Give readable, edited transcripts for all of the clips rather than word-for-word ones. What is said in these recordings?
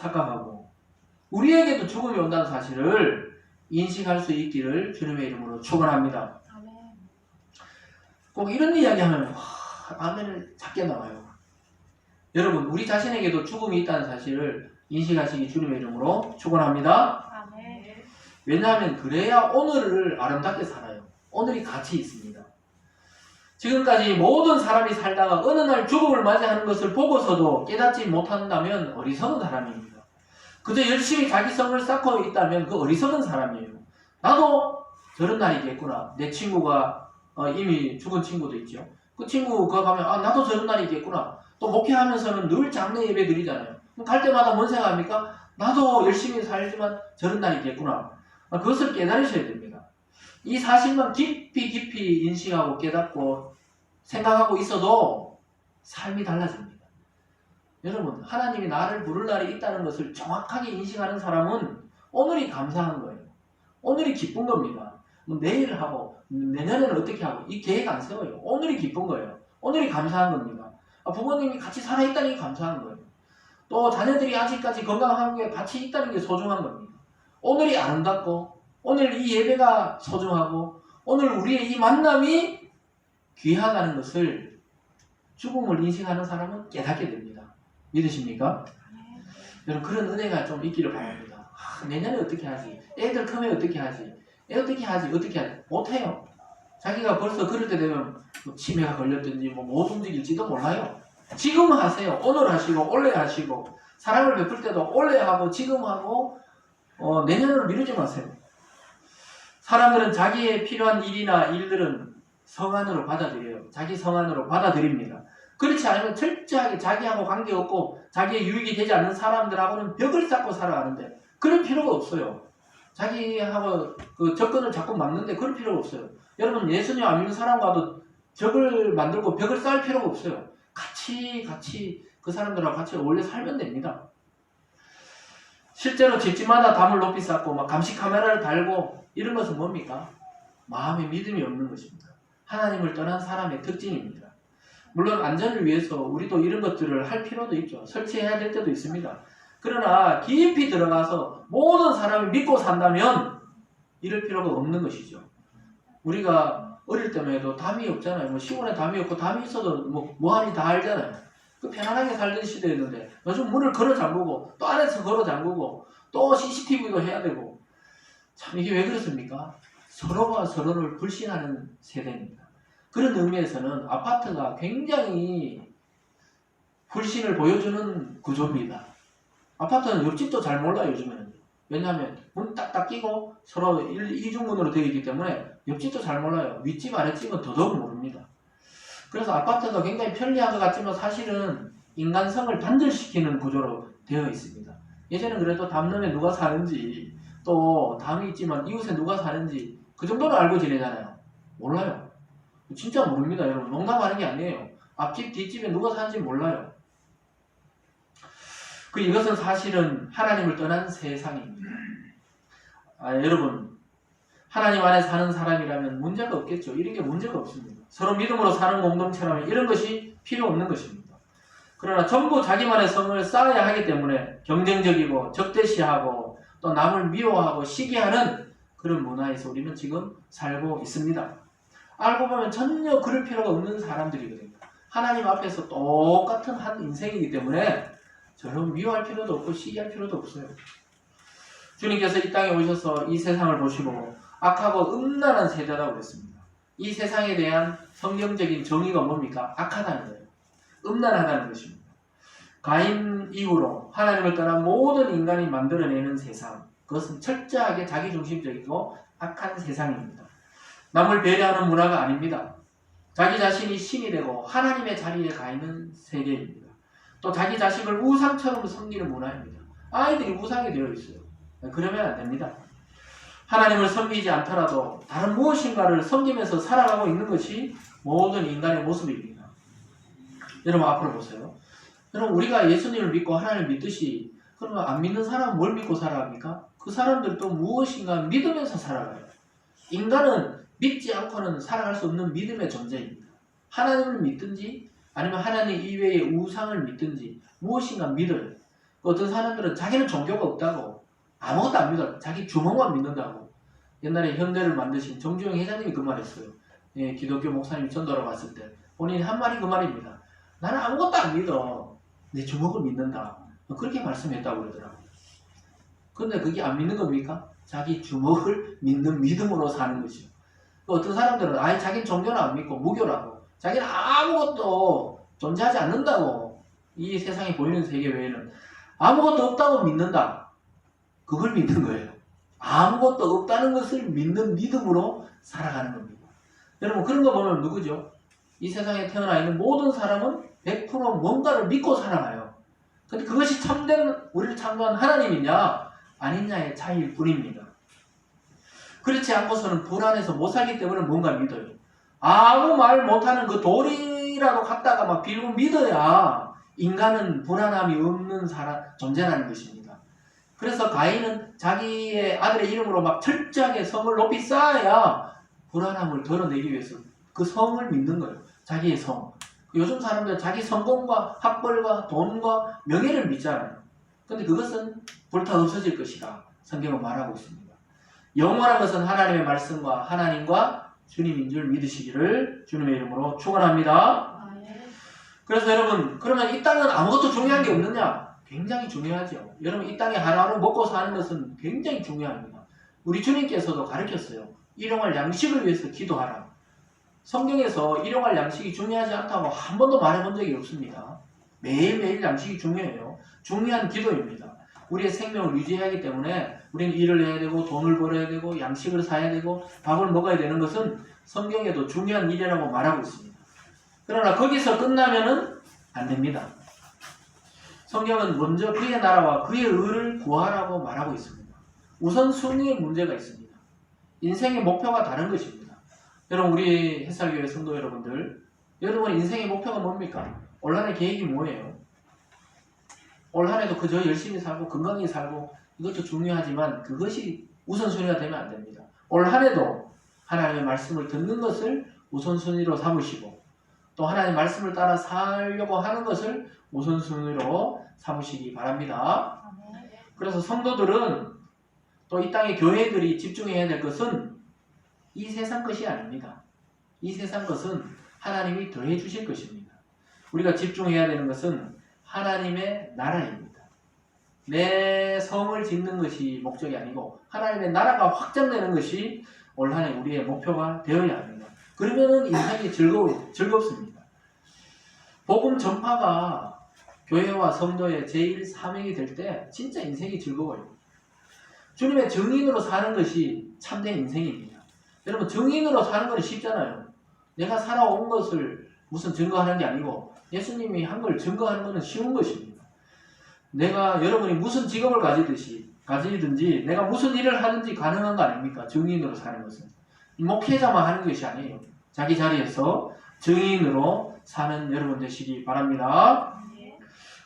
착각하고 우리에게도 죽음이 온다는 사실을 인식할 수 있기를 주님의 이름으로 축원합니다. 꼭 이런 이야기하면 아멘을 작게 나와요. 여러분, 우리 자신에게도 죽음이 있다는 사실을 인식하시기 주님의 이름으로 축원합니다. 왜냐하면 그래야 오늘을 아름답게 살아요. 오늘이 가치 있습니다. 지금까지 모든 사람이 살다가 어느 날 죽음을 맞이하는 것을 보고서도 깨닫지 못한다면 어리석은 사람입니다. 그저 열심히 자기 성을 쌓고 있다면 그 어리석은 사람이에요. 나도 저런 날이 있겠구나. 내 친구가 이미 죽은 친구도 있죠. 그 친구 그거 가면 나도 저런 날이 있겠구나. 또 목회하면서는 늘 장례 예배 드리잖아요. 갈 때마다 뭔 생각합니까? 나도 열심히 살지만 저런 날이 있겠구나. 그것을 깨달으셔야 됩니다. 이 사실만 깊이 인식하고 깨닫고 생각하고 있어도 삶이 달라집니다. 여러분, 하나님이 나를 부를 날이 있다는 것을 정확하게 인식하는 사람은 오늘이 감사한 거예요. 오늘이 기쁜 겁니다. 내일 하고 내년에는 어떻게 하고 이 계획 안 세워요. 오늘이 기쁜 거예요. 오늘이 감사한 겁니다. 부모님이 같이 살아있다는 게 감사한 거예요. 또 자녀들이 아직까지 건강하게 같이 있다는 게 소중한 겁니다. 오늘이 아름답고 오늘 이 예배가 소중하고 오늘 우리의 이 만남이 귀하다는 것을 죽음을 인식하는 사람은 깨닫게 됩니다. 믿으십니까? 여러분, 그런 은혜가 좀 있기를 바랍니다. 내년에 어떻게 하지? 애들 크면 어떻게 하지? 어떻게 하지? 못해요. 자기가 벌써 그럴 때 되면 치매가 걸렸든지 못 움직일지도 몰라요. 지금 하세요. 오늘 하시고 올해 하시고 사랑을 베풀 때도 올해 하고 지금 하고 내년으로 미루지 마세요. 사람들은 자기의 필요한 일이나 일들은 성안으로 받아들여요. 자기 성안으로 받아들입니다. 그렇지 않으면 철저하게 자기하고 관계없고 자기의 유익이 되지 않는 사람들하고는 벽을 쌓고 살아가는데 그럴 필요가 없어요. 자기하고 그 접근을 자꾸 막는데 그럴 필요가 없어요. 여러분, 예수님 안 믿는 사람과도 적을 만들고 벽을 쌓을 필요가 없어요. 같이 그 사람들하고 같이 어울려 살면 됩니다. 실제로 집집마다 담을 높이 쌓고 막 감시 카메라를 달고 이런 것은 뭡니까? 마음에 믿음이 없는 것입니다. 하나님을 떠난 사람의 특징입니다. 물론 안전을 위해서 우리도 이런 것들을 할 필요도 있죠. 설치해야 될 때도 있습니다. 그러나 깊이 들어가서 모든 사람이 믿고 산다면 이럴 필요가 없는 것이죠. 우리가 어릴 때만 해도 담이 없잖아요. 시골에 담이 없고 담이 있어도 뭐하니 다 알잖아요. 그 편안하게 살던 시대였는데 요즘 문을 걸어 잠그고 또 안에서 걸어 잠그고 또 CCTV도 해야 되고 참 이게 왜 그렇습니까? 서로가 서로를 불신하는 세대입니다. 그런 의미에서는 아파트가 굉장히 불신을 보여주는 구조입니다. 아파트는 옆집도 잘 몰라요, 요즘에는. 왜냐하면 문 딱딱 끼고 서로 이중문으로 되어 있기 때문에 옆집도 잘 몰라요. 윗집, 아랫집은 더더욱 모릅니다. 그래서 아파트가 굉장히 편리한 것 같지만 사실은 인간성을 단절시키는 구조로 되어 있습니다. 예전엔 그래도 담론에 누가 사는지 또 담이 있지만 이웃에 누가 사는지 그 정도는 알고 지내잖아요. 몰라요. 진짜 모릅니다, 여러분. 농담하는 게 아니에요. 앞집, 뒷집에 누가 사는지 몰라요. 이것은 사실은 하나님을 떠난 세상입니다. 여러분, 하나님 안에 사는 사람이라면 문제가 없겠죠. 이런 게 문제가 없습니다. 서로 믿음으로 사는 공동체라면 이런 것이 필요 없는 것입니다. 그러나 전부 자기만의 성을 쌓아야 하기 때문에 경쟁적이고 적대시하고 또 남을 미워하고 시기하는 그런 문화에서 우리는 지금 살고 있습니다. 알고 보면 전혀 그럴 필요가 없는 사람들이거든요. 하나님 앞에서 똑같은 한 인생이기 때문에 저는 미워할 필요도 없고 시기할 필요도 없어요. 주님께서 이 땅에 오셔서 이 세상을 보시고 악하고 음란한 세대라고 그랬습니다. 이 세상에 대한 성경적인 정의가 뭡니까? 악하다는 거예요. 음란하다는 것입니다. 가인 이후로 하나님을 떠난 모든 인간이 만들어내는 세상, 그것은 철저하게 자기중심적이고 악한 세상입니다. 남을 배려하는 문화가 아닙니다. 자기 자신이 신이 되고 하나님의 자리에 가 있는 세계입니다. 또 자기 자식을 우상처럼 섬기는 문화입니다. 아이들이 우상이 되어 있어요. 그러면 안 됩니다. 하나님을 섬기지 않더라도 다른 무엇인가를 섬기면서 살아가고 있는 것이 모든 인간의 모습입니다. 여러분 앞으로 보세요. 여러분 우리가 예수님을 믿고 하나님을 믿듯이 그러면 안 믿는 사람은 뭘 믿고 살아갑니까? 그 사람들도 무엇인가 믿으면서 살아가요. 인간은 믿지 않고는 살아갈 수 없는 믿음의 존재입니다. 하나님을 믿든지 아니면 하나님 이외의 우상을 믿든지 무엇인가 믿어요. 어떤 사람들은 자기는 종교가 없다고 아무것도 안 믿어. 자기 주먹만 믿는다고. 옛날에 현대를 만드신 정주영 회장님이 그 말했어요. 예, 기독교 목사님이 전도하러 갔을 때 본인이 한 말이 그 말입니다. 나는 아무것도 안 믿어. 내 주먹을 믿는다. 그렇게 말씀했다고 그러더라고요. 근데 그게 안 믿는 겁니까? 자기 주먹을 믿는 믿음으로 사는 것이죠. 어떤 사람들은 아예 자기는 종교는 안 믿고 무교라고. 자기는 아무것도 존재하지 않는다고. 이 세상에 보이는 세계 외에는 아무것도 없다고 믿는다. 그걸 믿는 거예요. 아무것도 없다는 것을 믿는 믿음으로 살아가는 겁니다. 여러분 그런 거 보면 누구죠? 이 세상에 태어나 있는 모든 사람은 100% 뭔가를 믿고 살아가요. 근데 그것이 참된 우리를 창조한 하나님이냐 아니냐의 차이일 뿐입니다. 그렇지 않고서는 불안해서 못 살기 때문에 뭔가 믿어요. 아무 말 못하는 그 돌이라도 갖다가 막 빌고 믿어야 인간은 불안함이 없는 존재라는 것입니다. 그래서 가인은 자기의 아들의 이름으로 막 철저하게 성을 높이 쌓아야 불안함을 덜어내기 위해서 그 성을 믿는 거예요. 자기의 성. 요즘 사람들 자기 성공과 학벌과 돈과 명예를 믿잖아요. 근데 그것은 불타 없어질 것이다. 성경은 말하고 있습니다. 영원한 것은 하나님의 말씀과 하나님과 주님인 줄 믿으시기를 주님의 이름으로 축원합니다. 그래서 여러분 그러면 이 땅은 아무것도 중요한 게 없느냐? 굉장히 중요하죠. 여러분 이 땅에 하나로 먹고 사는 것은 굉장히 중요합니다. 우리 주님께서도 가르쳤어요. 일용할 양식을 위해서 기도하라. 성경에서 일용할 양식이 중요하지 않다고 한 번도 말해본 적이 없습니다. 매일매일 양식이 중요해요. 중요한 기도입니다. 우리의 생명을 유지해야 하기 때문에 우리는 일을 해야 되고 돈을 벌어야 되고 양식을 사야 되고 밥을 먹어야 되는 것은 성경에도 중요한 일이라고 말하고 있습니다. 그러나 거기서 끝나면은 안 됩니다. 성경은 먼저 그의 나라와 그의 의를 구하라고 말하고 있습니다. 우선순위의 문제가 있습니다. 인생의 목표가 다른 것입니다. 여러분 우리 햇살교회 성도 여러분들, 여러분 인생의 목표가 뭡니까? 올 한해 계획이 뭐예요? 올 한해도 그저 열심히 살고 건강히 살고 이것도 중요하지만 그것이 우선순위가 되면 안 됩니다. 올 한해도 하나님의 말씀을 듣는 것을 우선순위로 삼으시고 또 하나님의 말씀을 따라 살려고 하는 것을 우선순위로 삼으시기 바랍니다. 그래서 성도들은 또 이 땅의 교회들이 집중해야 될 것은 이 세상 것이 아닙니다. 이 세상 것은 하나님이 더해 주실 것입니다. 우리가 집중해야 되는 것은 하나님의 나라입니다. 내 성을 짓는 것이 목적이 아니고 하나님의 나라가 확장되는 것이 올 한해 우리의 목표가 되어야 합니다. 그러면 인생이 즐겁습니다. 복음 전파가 교회와 성도의 제일 사명이 될 때 진짜 인생이 즐거워요. 주님의 증인으로 사는 것이 참된 인생입니다. 여러분 증인으로 사는 건 쉽잖아요. 내가 살아온 것을 무슨 증거하는 게 아니고 예수님이 한 걸 증거하는 것은 쉬운 것입니다. 여러분이 무슨 직업을 가지든지 내가 무슨 일을 하든지 가능한 거 아닙니까? 증인으로 사는 것은. 목회자만 하는 것이 아니에요. 자기 자리에서 증인으로 사는 여러분 되시기 바랍니다.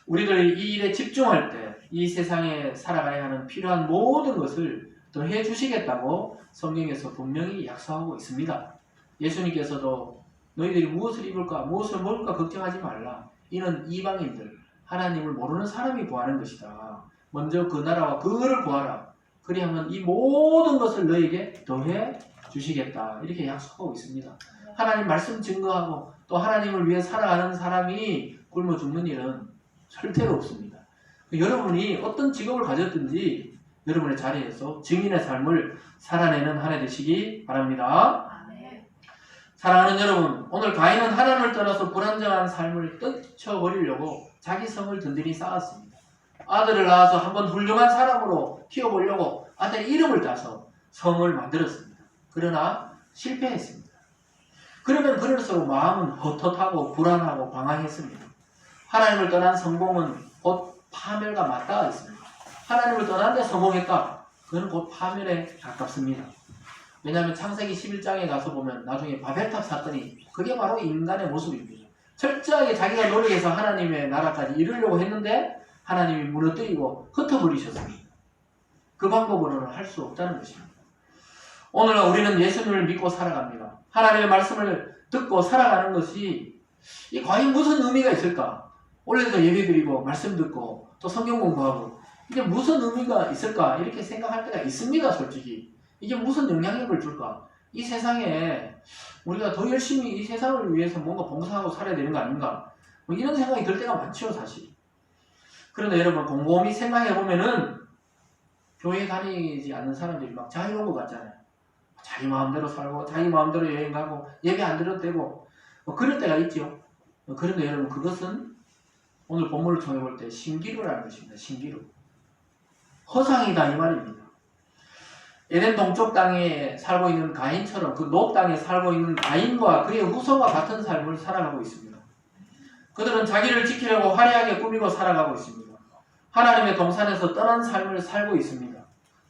우리들 이 일에 집중할 때 이 세상에 살아가야 하는 필요한 모든 것을 더해 주시겠다고 성경에서 분명히 약속하고 있습니다. 예수님께서도 너희들이 무엇을 입을까 무엇을 먹을까 걱정하지 말라. 이는 이방인들 하나님을 모르는 사람이 구하는 것이다. 먼저 그 나라와 그를 구하라. 그리하면 이 모든 것을 너에게 더해 주시겠다. 이렇게 약속하고 있습니다. 하나님 말씀 증거하고 또 하나님을 위해 살아가는 사람이 굶어 죽는 일은 절대로 없습니다. 여러분이 어떤 직업을 가졌든지 여러분의 자리에서 증인의 삶을 살아내는 한 해 되시기 바랍니다. 사랑하는 여러분, 오늘 가인은 하나님을 떠나서 불안정한 삶을 떨쳐버리려고 자기 성을 든든히 쌓았습니다. 아들을 낳아서 한번 훌륭한 사람으로 키워보려고 아들 이름을 따서 성을 만들었습니다. 그러나 실패했습니다. 그러면 그럴수록 마음은 헛헛하고 불안하고 방황했습니다. 하나님을 떠난 성공은 곧 파멸과 맞닿아 있습니다. 하나님을 떠났는데 성공했다. 그건 곧 파멸에 가깝습니다. 왜냐하면 창세기 11장에 가서 보면 나중에 바벨탑 사건이 그게 바로 인간의 모습입니다. 철저하게 자기가 노력해서 하나님의 나라까지 이루려고 했는데 하나님이 무너뜨리고 흩어버리셨습니다. 그 방법으로는 할 수 없다는 것입니다. 오늘 우리는 예수님을 믿고 살아갑니다. 하나님의 말씀을 듣고 살아가는 것이 과연 무슨 의미가 있을까? 올해도 예배드리고 말씀 듣고 또 성경 공부하고 이게 무슨 의미가 있을까 이렇게 생각할 때가 있습니다. 솔직히 이게 무슨 영향력을 줄까? 이 세상에 우리가 더 열심히 이 세상을 위해서 뭔가 봉사하고 살아야 되는 거 아닌가? 뭐 이런 생각이 들 때가 많죠, 사실. 그런데 여러분 곰곰이 생각해 보면은 교회 다니지 않는 사람들이 막 자유로운 것 같잖아요. 자기 마음대로 살고 자기 마음대로 여행 가고 예배 안 드려도 되고 뭐 그럴 때가 있죠. 그런데 여러분 그것은 오늘 본문을 통해 볼 때 신기루라는 것입니다. 신기루. 허상이다 이 말입니다. 에덴 동쪽 땅에 살고 있는 가인처럼 그 노 땅에 살고 있는 가인과 그의 후손과 같은 삶을 살아가고 있습니다. 그들은 자기를 지키려고 화려하게 꾸미고 살아가고 있습니다. 하나님의 동산에서 떠난 삶을 살고 있습니다.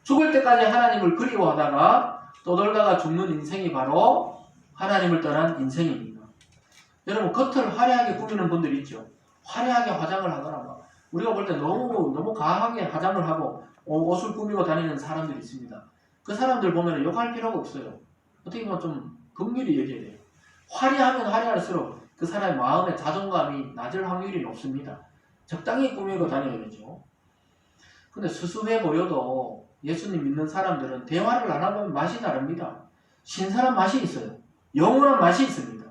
죽을 때까지 하나님을 그리워하다가 떠돌다가 죽는 인생이 바로 하나님을 떠난 인생입니다. 여러분 겉을 화려하게 꾸미는 분들이 있죠. 화려하게 화장을 하거나 막 우리가 볼 때 너무 과하게 화장을 하고 옷을 꾸미고 다니는 사람들이 있습니다. 그 사람들 보면 욕할 필요가 없어요. 어떻게 보면 좀 긍휼히 여겨야 돼요. 화려하면 화려할수록 그 사람의 마음의 자존감이 낮을 확률이 높습니다. 적당히 꾸미고 다녀야 되죠. 근데 수수해 보여도 예수님 믿는 사람들은 대화를 나눠보면 맛이 다릅니다. 신선한 맛이 있어요. 영원한 맛이 있습니다.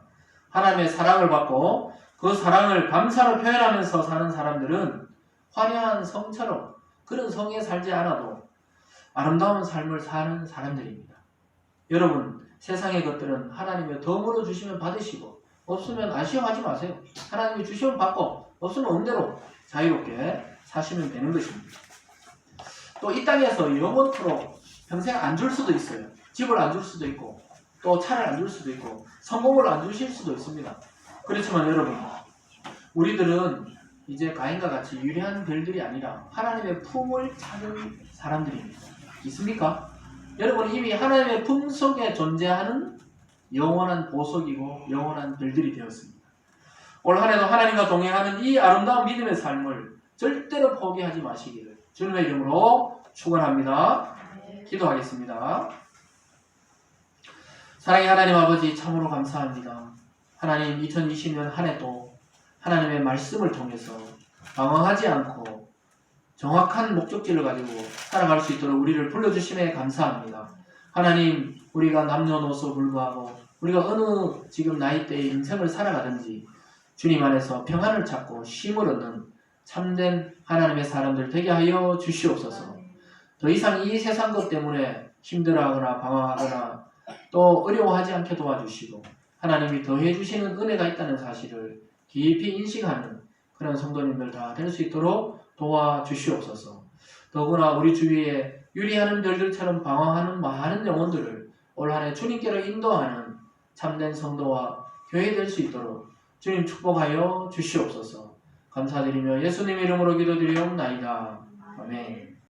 하나님의 사랑을 받고 그 사랑을 감사로 표현하면서 사는 사람들은 화려한 성처럼 그런 성에 살지 않아도 아름다운 삶을 사는 사람들입니다. 여러분 세상의 것들은 하나님이 덤으로 주시면 받으시고 없으면 아쉬워하지 마세요. 하나님이 주시면 받고 없으면 언대로 자유롭게 사시면 되는 것입니다. 또 이 땅에서 영원토록 평생 안 줄 수도 있어요. 집을 안 줄 수도 있고 또 차를 안 줄 수도 있고 성공을 안 주실 수도 있습니다. 그렇지만 여러분 우리들은 이제 가인과 같이 유리한 별들이 아니라 하나님의 품을 찾은 사람들입니다. 있습니까? 여러분 이미 하나님의 품 속에 존재하는 영원한 보석이고 영원한 별들이 되었습니다. 올 한해도 하나님과 동행하는 이 아름다운 믿음의 삶을 절대로 포기하지 마시기를 주님의 이름으로 축원합니다. 기도하겠습니다. 사랑의 하나님 아버지 참으로 감사합니다. 하나님 2020년 한 해도 하나님의 말씀을 통해서 방황하지 않고 정확한 목적지를 가지고 살아갈 수 있도록 우리를 불러주심에 감사합니다. 하나님 우리가 남녀노소 불구하고 우리가 어느 지금 나이대의 인생을 살아가든지 주님 안에서 평안을 찾고 쉼을 얻는 참된 하나님의 사람들 되게 하여 주시옵소서. 더 이상 이 세상 것 때문에 힘들어하거나 방황하거나 또 어려워하지 않게 도와주시고 하나님이 더해 주시는 은혜가 있다는 사실을 깊이 인식하는 그런 성도님들 다 될 수 있도록 도와주시옵소서. 더구나 우리 주위에 유리하는 별들처럼 방황하는 많은 영혼들을 올 한 해 주님께로 인도하는 참된 성도와 교회 될 수 있도록 주님 축복하여 주시옵소서. 감사드리며 예수님 이름으로 기도드리옵나이다. 아멘.